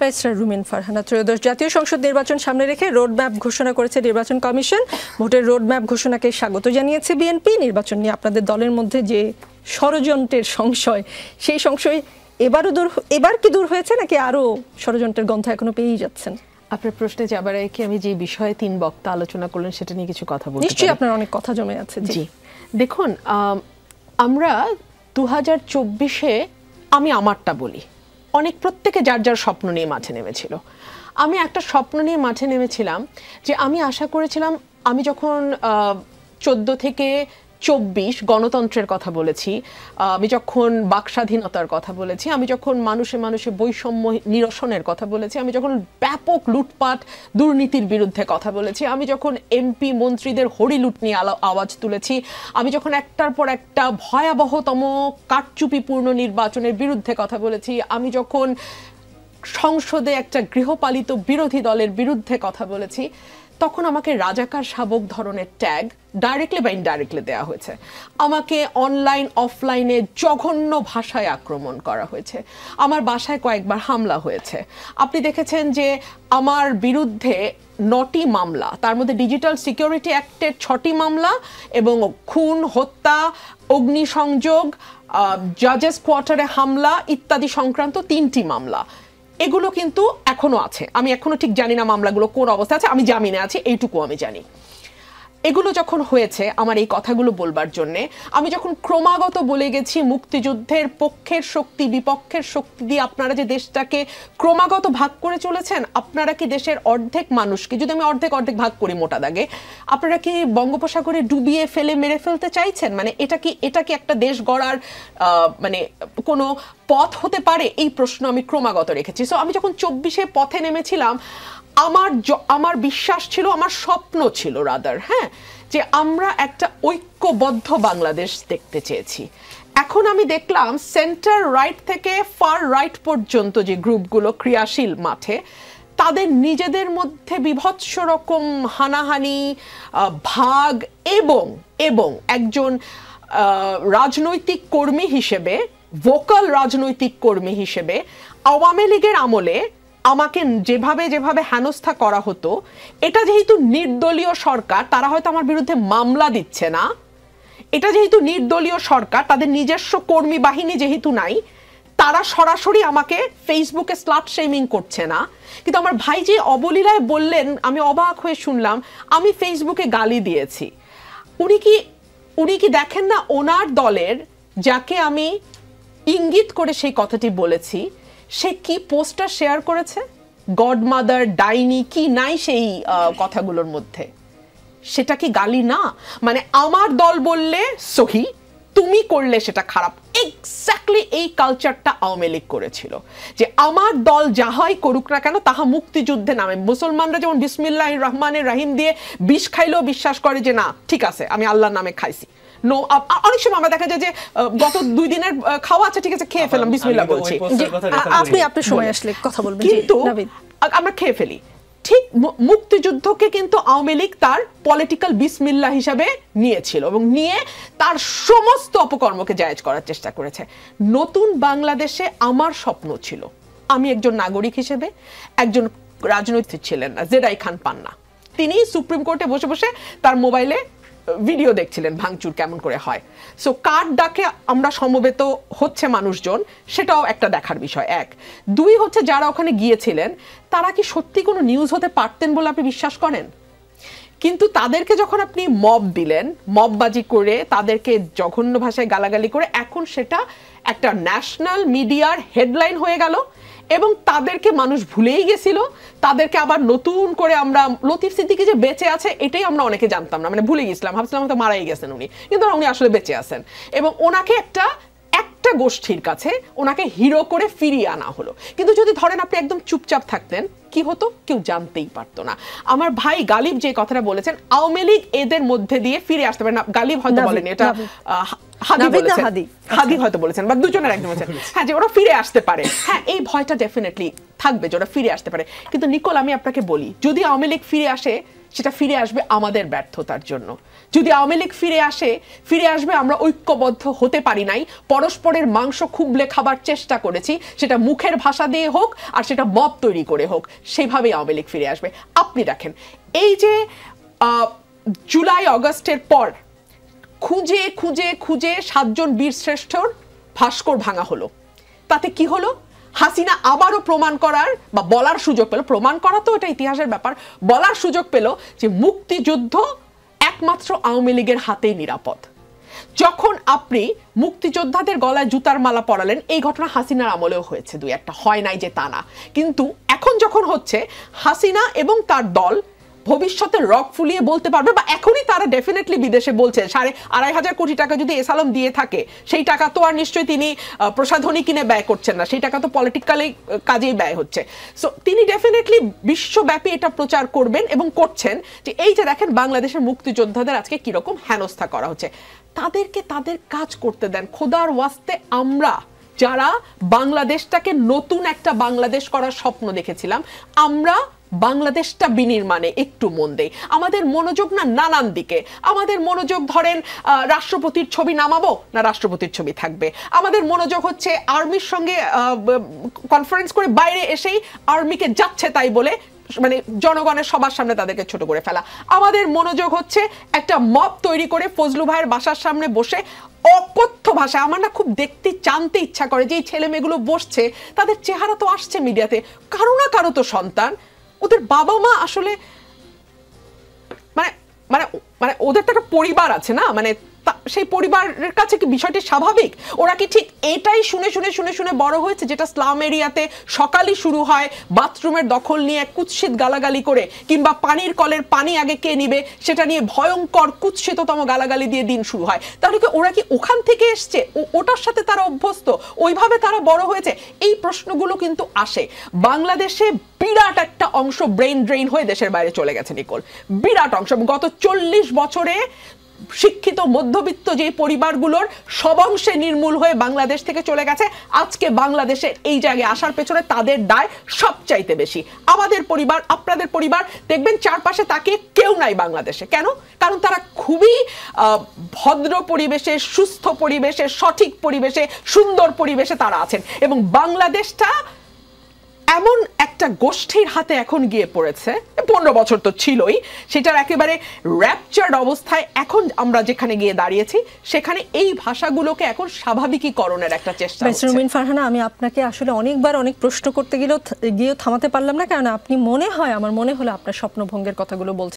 Barrister রুমিন ফারহানা ত্রয়োদশ জাতীয় সংসদ নির্বাচন সামনে রেখে রোডম্যাপ ঘোষণা করেছে নির্বাচন কমিশন। ভোটের রোডম্যাপ ঘোষণাকে স্বাগত জানিয়েছে বিএনপি। নির্বাচন নিয়ে আপনাদের দলের মধ্যে যে ষড়যন্ত্রের সংশয়, সেই সংশয় এবার কি দূর হয়েছে, নাকি আরো ষড়যন্ত্রের গন্ধ এখনো পেয়েই যাচ্ছেন? আপনার প্রশ্নে যাবার আগে আমি যে বিষয়ে তিন বক্তা আলোচনা করলেন সেটা নিয়ে কিছু কথা বলতে চাই। নিশ্চয়ই আপনার অনেক কথা জমে আছে। জি, দেখুন, আমরা 2024-এ আমি আমারটা বলি, অনেক প্রত্যেকে যার যার স্বপ্ন নিয়ে মাঠে নেমেছিল। আমি একটা স্বপ্ন নিয়ে মাঠে নেমেছিলাম যে আমি আশা করেছিলাম, আমি যখন 14 থেকে 24 গণতন্ত্রের কথা বলেছি, আমি যখন বাক স্বাধীনতার কথা বলেছি, আমি যখন মানুষে মানুষে বৈষম্য নিরসনের কথা বলেছি, আমি যখন ব্যাপক লুটপাট দুর্নীতির বিরুদ্ধে কথা বলেছি, আমি যখন এমপি মন্ত্রীদের হরিলুট নিয়ে আওয়াজ তুলেছি, আমি যখন একটার পর একটা ভয়াবহতম কারচুপিপূর্ণ নির্বাচনের বিরুদ্ধে কথা বলেছি, আমি যখন সংসদে একটা গৃহপালিত বিরোধী দলের বিরুদ্ধে কথা বলেছি, তখন আমাকে রাজাকার শাবক ধরনের ট্যাগ ডাইরেক্টলি বা ইনডাইরেক্টলি দেওয়া হয়েছে। আমাকে অনলাইন অফলাইনে জঘন্য ভাষায় আক্রমণ করা হয়েছে। আমার বাসায় কয়েকবার হামলা হয়েছে। আপনি দেখেছেন যে আমার বিরুদ্ধে 9টি মামলা, তার মধ্যে ডিজিটাল সিকিউরিটি অ্যাক্টের 6টি মামলা এবং খুন, হত্যা, অগ্নিসংযোগ, জাজেস কোয়ার্টারে হামলা ইত্যাদি সংক্রান্ত 3টি মামলা। এগুলো কিন্তু এখনো আছে। আমি এখনো ঠিক জানি না মামলাগুলো কোন অবস্থা আছে, আমি জামিনে আছি এইটুকু আমি জানি। এগুলো যখন হয়েছে আমার এই কথাগুলো বলবার জন্যে, আমি যখন ক্রমাগত বলে গেছি মুক্তিযুদ্ধের পক্ষের শক্তি বিপক্ষের শক্তি দিয়ে আপনারা যে দেশটাকে ক্রমাগত ভাগ করে চলেছেন, আপনারা কি দেশের অর্ধেক মানুষকে, যদি আমি অর্ধেক ভাগ করি মোটা দাগে, আপনারা কি বঙ্গোপসাগরে ডুবিয়ে ফেলে মেরে ফেলতে চাইছেন? মানে এটা কি একটা দেশ গড়ার মানে কোনো পথ হতে পারে? এই প্রশ্ন আমি ক্রমাগত রেখেছি। সো আমি যখন 24-এ পথে নেমেছিলাম, আমার বিশ্বাস ছিল, আমার স্বপ্ন ছিল রাদার, যে আমরা একটা ঐক্যবদ্ধ বাংলাদেশ দেখতে চেয়েছি। এখন আমি দেখলাম সেন্টার রাইট থেকে ফার রাইট পর্যন্ত যে গ্রুপগুলো ক্রিয়াশীল মাঠে, তাদের নিজেদের মধ্যে বিভৎস রকম হানাহানি, ভাগ এবং একজন রাজনৈতিক কর্মী হিসেবে, ভোকাল রাজনৈতিক কর্মী হিসেবে আওয়ামী লীগের আমলে আমাকে যেভাবে হেনস্থা করা হতো, এটা যেহেতু নির্দলীয় সরকার, তারা হয়তো আমার বিরুদ্ধে মামলা দিচ্ছে না, এটা যেহেতু নির্দলীয় সরকার, তাদের নিজস্ব কর্মী বাহিনী যেহেতু নাই, তারা সরাসরি আমাকে ফেসবুকে স্লাট শেমিং করছে না। কিন্তু আমার ভাই যে অবলীলায় বললেন, আমি অবাক হয়ে শুনলাম, আমি ফেসবুকে গালি দিয়েছি। উনি কি দেখেন না, ওনার দলের যাকে আমি ইঙ্গিত করে সেই কথাটি বলেছি, সে কি পোস্টার শেয়ার করেছে, গডমাদার, ডাইনি, কি নাই সেই কথাগুলোর মধ্যে? সেটা কি গালি না? মানে আমার দল বললে সহি, তুমি করলে সেটা খারাপ। এক্স্যাক্টলি এই কালচারটা আওয়ামী লীগ করেছিল, যে আমার দল যাহাই করুক না কেন তাহা মুক্তিযুদ্ধে নামে। মুসলমানরা যেমন বিসমিল্লাহির রহমানির রহিম দিয়ে বিষ খাইলেও বিশ্বাস করে যে না ঠিক আছে আমি আল্লাহর নামে খাইছি। অনেক সময় আমরা দেখা যায় যে গত 2 দিনের খাওয়া আছে, ঠিক আছে খেয়ে ফেললাম, বিসমিল্লাহ বলছি, আপনি সময় আসলে কথা বলবেন, কিন্তু আমরা খেয়ে ফেলি। ঠিক মুক্তিযুদ্ধকে কিন্তু আওয়ামী লীগ তার পলিটিক্যাল বিসমিল্লাহ হিসাবে নিয়েছিল এবং নিয়ে তার সমস্ত অপকর্মকে জায়েজ করার চেষ্টা করেছে। নতুন বাংলাদেশে আমার স্বপ্ন ছিল, আমি একজন নাগরিক হিসেবে, একজন রাজনৈতিক ছিলেন না জেডাই খান পান্না, তিনি সুপ্রিম কোর্টে বসে বসে তার মোবাইলে ভিডিও দেখছিলেন ভাঙচুর কেমন করে হয়। সো কার ডাকে আমরা সমবেত হচ্ছে মানুষজন, সেটাও একটা দেখার বিষয়। 1, 2 হচ্ছে যারা ওখানে গিয়েছিলেন তারা কি সত্যি কোনো নিউজ হতে পারতেন বলে আপনি বিশ্বাস করেন? কিন্তু তাদেরকে যখন আপনি মব দিলেন, মববাজি করে তাদেরকে জঘন্য ভাষায় গালাগালি করে, এখন সেটা একটা ন্যাশনাল মিডিয়ার হেডলাইন হয়ে গেল এবং তাদেরকে মানুষ ভুলেই গেছিল। তাদেরকে আবার নতুন করে আমরা, লতিফ সিদ্দিকী যে বেঁচে আছে এটাই আমরা অনেকে জানতাম না, মানে ভুলে গেছিলাম, ভাবছিলাম হয়তো মারাই গেছেন উনি, কিন্তু উনি আসলে বেঁচে আছেন। এবং ওনাকে একটা গোষ্ঠীর কাছে ওনাকে হিরো করে ফিরিয়ে আনা হলো। কিন্তু যদি ধরেন আপনি একদম চুপচাপ থাকতেন, কি হতো? কেউ জানতেই পারতো না। আমার ভাই গালিব যে কথাটা বলেছেন, আওয়ামী লীগ এদের মধ্যে দিয়ে ফিরে আসতে পারে না, গালিব হয়তো বলেনি, এটা হাদি হয়তো বলেছেন বা দুজনের একজন বলেছেন, হ্যাঁ, যে ওরা ফিরে আসতে পারে। হ্যাঁ, এই ভয়টা ডেফিনেটলি থাকবে যে ওরা ফিরে আসতে পারে। কিন্তু নিকোল, আমি আপনাকে বলি, যদি আওয়ামী লীগ ফিরে আসে, সেটা ফিরে আসবে আমাদের ব্যর্থতার জন্য। যদি আওয়ামী লীগ ফিরে আসবে আমরা ঐক্যবদ্ধ হতে পারি নাই, পরস্পরের মাংস খুবলে খাবার চেষ্টা করেছি, সেটা মুখের ভাষা দিয়ে হোক আর সেটা মত তৈরি করে হোক, সেভাবেই আওয়ামী লীগ ফিরে আসবে। আপনি দেখেন, এই যে জুলাই অগস্টের পর খুঁজে খুঁজে খুঁজে 7 জন বীর শ্রেষ্ঠর ভাস্কর ভাঙা হলো, তাতে কি হলো? হাসিনা আবারও প্রমাণ করার বা বলার সুযোগ পেল, প্রমাণ করা তো এটা ইতিহাসের ব্যাপার, বলার সুযোগ পেল যে মুক্তিযুদ্ধ একমাত্র আওয়ামী লীগের হাতেই নিরাপদ। যখন আপনি মুক্তিযোদ্ধাদের গলায় জুতার মালা পরালেন, এই ঘটনা হাসিনার আমলেও হয়েছে, 2-1টা, হয় নাই যে তা না, কিন্তু এখন যখন হচ্ছে, হাসিনা এবং তার দল ভবিষ্যতে রক ফুলিয়ে বলতে পারবে, বা এখনই তারা ডেফিনেটলি বিদেশে বলছে 2,500 কোটি টাকা যদি এসালম দিয়ে থাকে, সেই টাকা তো আর নিশ্চয়ই তিনি প্রসাধনী কিনে ব্যয় করছেন না, সেই টাকা তো পলিটিক্যালি কাজেই ব্যয় হচ্ছে। সো তিনি ডেফিনেটলি বিশ্বব্যাপী এটা প্রচার করবেন এবং করছেন যে এই যে দেখেন বাংলাদেশের মুক্তিযোদ্ধাদের আজকে কিরকম হেনস্থা করা হচ্ছে, তাদেরকে তাদের কাজ করতে দেন। খোদার ওয়াস্তে, আমরা যারা বাংলাদেশটাকে নতুন একটা বাংলাদেশ করার স্বপ্ন দেখেছিলাম, আমরা বাংলাদেশটা বিনির্মাণে একটু মন দেই। আমাদের মনোযোগ না নানান দিকে, আমাদের মনোযোগ ধরেন রাষ্ট্রপতির ছবি নামাবো না রাষ্ট্রপতির ছবি থাকবে, আমাদের মনোযোগ হচ্ছে আর্মির সঙ্গে কনফারেন্স করে বাইরে এসেই আর্মিকে যাচ্ছে তাই বলে মানে জনগণের সবার সামনে তাদেরকে ছোট করে ফেলা, আমাদের মনোযোগ হচ্ছে একটা মব তৈরি করে ফজলু ভাইয়ের বাসার সামনে বসে অকথ্য ভাষায়, আমার না খুব দেখতে জানতে ইচ্ছা করে যে এই ছেলে মেয়েগুলো বসছে, তাদের চেহারা তো আসছে মিডিয়াতে, কারো না কারো তো সন্তান, ওদের বাবা মা আসলে মানে মানে মানে ওদের তো একটা পরিবার আছে না, মানে সেই পরিবারের কাছে কি বিষয়টি স্বাভাবিক? ওরা কি ঠিক এটাই শুনে শুনে শুনে শুনে বড় হয়েছে, যেটা স্লাম এরিয়াতে সকালই শুরু হয় বাথরুমের দখল নিয়ে কুৎসিত গালাগালি করে, কিংবা পানির কলের পানি আগে কে নিবে সেটা নিয়ে ভয়ঙ্কর কুৎসিততম গালাগালি দিয়ে দিন শুরু হয়? তাহলে কি ওরা কি ওখান থেকে এসছে, ওটার সাথে তারা অভ্যস্ত, ওইভাবে তারা বড় হয়েছে? এই প্রশ্নগুলো কিন্তু আসে। বাংলাদেশে বিরাট একটা অংশ ব্রেইন ড্রেইন হয়ে দেশের বাইরে চলে গেছে নিকোল, বিরাট অংশ। গত 40 বছরে শিক্ষিত মধ্যবিত্ত যে পরিবারগুলোর সব অংশে নির্মূল হয়ে বাংলাদেশ থেকে চলে গেছে। আজকে বাংলাদেশে এই জায়গায় আসার পেছনে তাদের দায় সবচাইতে বেশি। আমাদের পরিবার, আপনাদের পরিবার, দেখবেন চারপাশে তাকিয়ে কেউ নাই বাংলাদেশে। কেন? কারণ তারা খুবই ভদ্র পরিবেশে, সুস্থ পরিবেশে, সঠিক পরিবেশে, সুন্দর পরিবেশে তারা আছেন, এবং বাংলাদেশটা এমন একটা গোষ্ঠীর হাতে এখন গিয়ে পড়েছে, 15 বছর তো ছিলই, সেটার একেবারে র্যাপচার্ড অবস্থায় এখন আমরা যেখানে গিয়ে দাঁড়িয়েছি, সেখানে এই ভাষাগুলোকে এখন স্বাভাবিকীকরণের একটা চেষ্টা হচ্ছে। রুমিন ফারহানা, আমি আপনাকে আসলে অনেকবার অনেক প্রশ্ন করতে গিয়েও থামাতে পারলাম না, কারণ আপনি আমার মনে হলো আপনার স্বপ্নভঙ্গের কথাগুলো বলছেন।